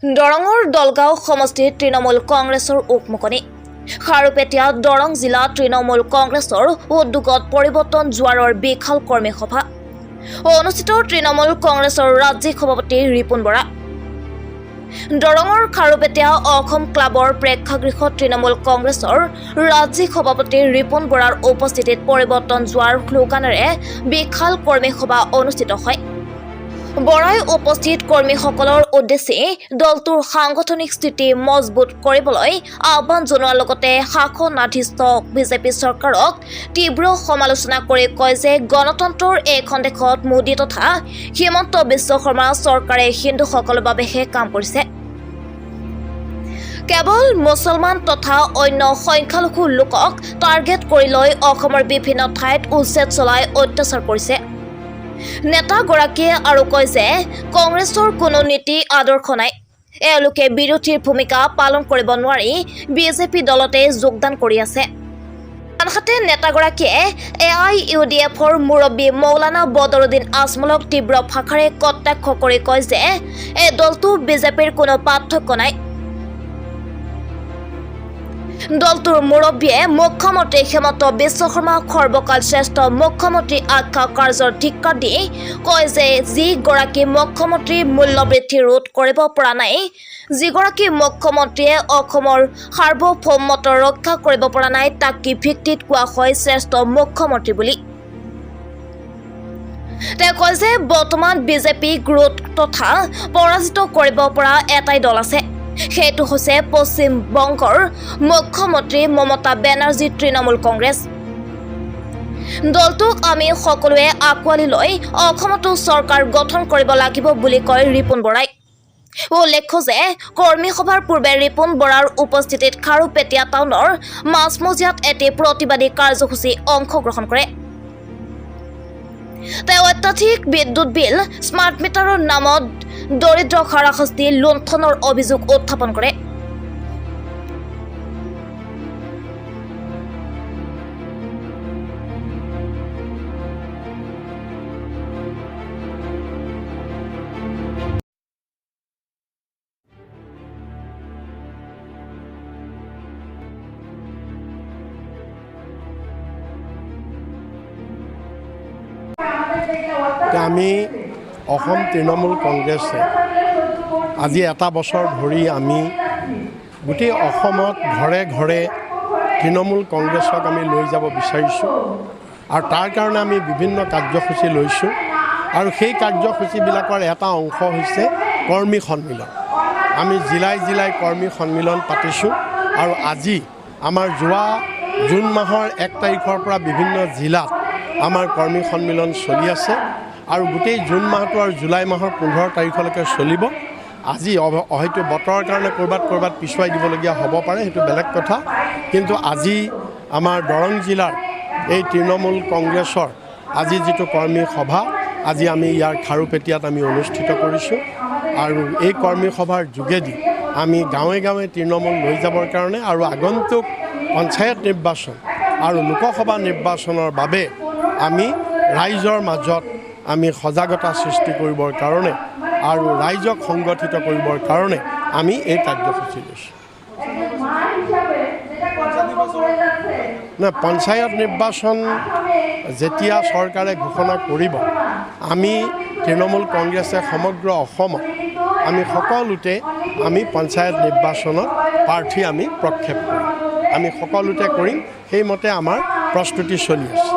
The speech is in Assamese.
দৰঙৰ দলগাঁও সমষ্টিত তৃণমূল কংগ্ৰেছৰ উকমুকনি খাৰুপেটীয়া দৰং জিলা তৃণমূল কংগ্ৰেছৰ উদ্যোগত পৰিৱৰ্তন জোৱাৰৰ বিশাল কৰ্মী সভা অনুষ্ঠিত তৃণমূল কংগ্ৰেছৰ ৰাজ্যিক সভাপতি ৰিপুন বৰা দৰঙৰ খাৰুপেটীয়া অসম ক্লাবৰ প্ৰেক্ষাগৃহত তৃণমূল কংগ্ৰেছৰ ৰাজ্যিক সভাপতি ৰিপুন বৰাৰ উপস্থিতিত পৰিৱৰ্তন জোৱাৰ শ্লোগানেৰে বিশাল কৰ্মী সভা অনুষ্ঠিত হয় বৰাই উপস্থিত কৰ্মীসকলৰ উদ্দেশ্যে দলটোৰ সাংগঠনিক স্থিতি মজবুত কৰিবলৈ আহ্বান জনোৱাৰ লগতে শাসনাধিষ্ঠ বিজেপি চৰকাৰক তীব্ৰ সমালোচনা কৰি কয় যে গণতন্ত্ৰৰ এখন দেশত মোদী তথা হিমন্ত বিশ্ব শৰ্মা চৰকাৰে হিন্দুসকলৰ বাবেহে কাম কৰিছে কেৱল মুছলমান তথা অন্য সংখ্যালঘু লোকক টাৰ্গেট কৰি লৈ অসমৰ বিভিন্ন ঠাইত উচ্ছেদ চলাই অত্যাচাৰ কৰিছে নেতাগৰাকীয়ে আৰু কয় যে কংগ্ৰেছৰ কোনো নীতি আদৰ্শ নাই এওঁলোকে বিৰোধীৰ ভূমিকা পালন কৰিব নোৱাৰি বিজেপি দলতে যোগদান কৰি আছে আনহাতে নেতাগৰাকীয়ে AIUDFৰ মুৰব্বী মৌলানা বদৰুদ্দিন আজমলক তীব্ৰ ভাষাৰে কটাক্ষ কৰি কয় যে এই দলটো বিজেপিৰ কোনো পাৰ্থক্য নাই দলটোৰ মুৰব্বীয়ে মুখ্যমন্ত্ৰী হিমন্ত বিশ্ব শৰ্মাক সৰ্বকাল শ্ৰেষ্ঠ মুখ্যমন্ত্ৰী আখ্যা কাৰ্যৰ ধিক্কাৰ দি কয় যে যিগৰাকী মুখ্যমন্ত্ৰী মূল্যবৃদ্ধি ৰোধ কৰিব পৰা নাই যিগৰাকী মুখ্যমন্ত্ৰীয়ে অসমৰ সাৰ্বভৌমত্ব ৰক্ষা কৰিব পৰা নাই তাক কি ভিত্তিত কোৱা হয় শ্ৰেষ্ঠ মুখ্যমন্ত্ৰী বুলি তেওঁ কয় যে বৰ্তমান বিজেপি গ্ৰোথ তথা পৰাজিত কৰিব পৰা এটাই দল আছে সেইটো হৈছে পশ্চিম বংগৰ মুখ্যমন্ত্ৰী মমতা বেনাৰ্জী তৃণমূল কংগ্ৰেছ দলটোক আমি সকলোৱে আঁকোৱালি লৈ অসমতো চৰকাৰ গঠন কৰিব লাগিব বুলি কয় ৰিপুন বৰাই উল্লেখ্য যে কৰ্মী সভাৰ পূৰ্বে ৰিপুন বৰাৰ উপস্থিতিত খাৰুপেটীয়া টাউনৰ মাজমজিয়াত এটি প্ৰতিবাদী কাৰ্যসূচী অংশগ্ৰহণ কৰে তেওঁ অত্যাধিক বিদ্যুৎ বিল স্মাৰ্ট মিটাৰৰ নামত দৰিদ্ৰ হাৰাশাস্তি লুণ্ঠনৰ অভিযোগ উত্থাপন কৰে আমি অসম তৃণমূল কংগ্ৰেছে আজি এটা বছৰ ধৰি আমি গোটেই অসমত ঘৰে ঘৰে তৃণমূল কংগ্ৰেছক আমি লৈ যাব বিচাৰিছোঁ আৰু তাৰ কাৰণে আমি বিভিন্ন কাৰ্যসূচী লৈছোঁ আৰু সেই কাৰ্যসূচীবিলাকৰ এটা অংশ হৈছে কৰ্মী সন্মিলন আমি জিলাই জিলাই কৰ্মী সন্মিলন পাতিছোঁ আৰু আজি আমাৰ যোৱা জুন মাহৰ 1 তাৰিখৰ পৰা বিভিন্ন জিলাত আমাৰ কৰ্মী সন্মিলন চলি আছে আৰু গোটেই জুন মাহটো আৰু জুলাই মাহৰ 15 তাৰিখলৈকে চলিব আজি হয়তো বতৰৰ কাৰণে ক'ৰবাত পিছুৱাই দিবলগীয়া হ'ব পাৰে সেইটো বেলেগ কথা কিন্তু আজি আমাৰ দৰং জিলাৰ এই তৃণমূল কংগ্ৰেছৰ আজি যিটো কৰ্মী সভা আজি আমি ইয়াৰ খাৰুপেটীয়াত আমি অনুষ্ঠিত কৰিছোঁ আৰু এই কৰ্মী সভাৰ যোগেদি আমি গাঁৱে গাঁৱে তৃণমূল লৈ যাবৰ কাৰণে আৰু আগন্তুক পঞ্চায়ত নিৰ্বাচন আৰু লোকসভা নিৰ্বাচনৰ বাবে আমি ৰাইজৰ মাজত আমি সজাগতা সৃষ্টি কৰিবৰ কাৰণে আৰু ৰাইজক সংগঠিত কৰিবৰ কাৰণে আমি এই কাৰ্যসূচী লৈছোঁ পঞ্চায়ত নিৰ্বাচন যেতিয়া চৰকাৰে ঘোষণা কৰিব আমি তৃণমূল কংগ্ৰেছে সমগ্ৰ অসমত আমি সকলোতে আমি পঞ্চায়ত নিৰ্বাচনত প্ৰাৰ্থী আমি প্ৰক্ষেপ কৰিম আমি সকলোতে কৰিম সেইমতে আমাৰ প্ৰস্তুতি চলি আছে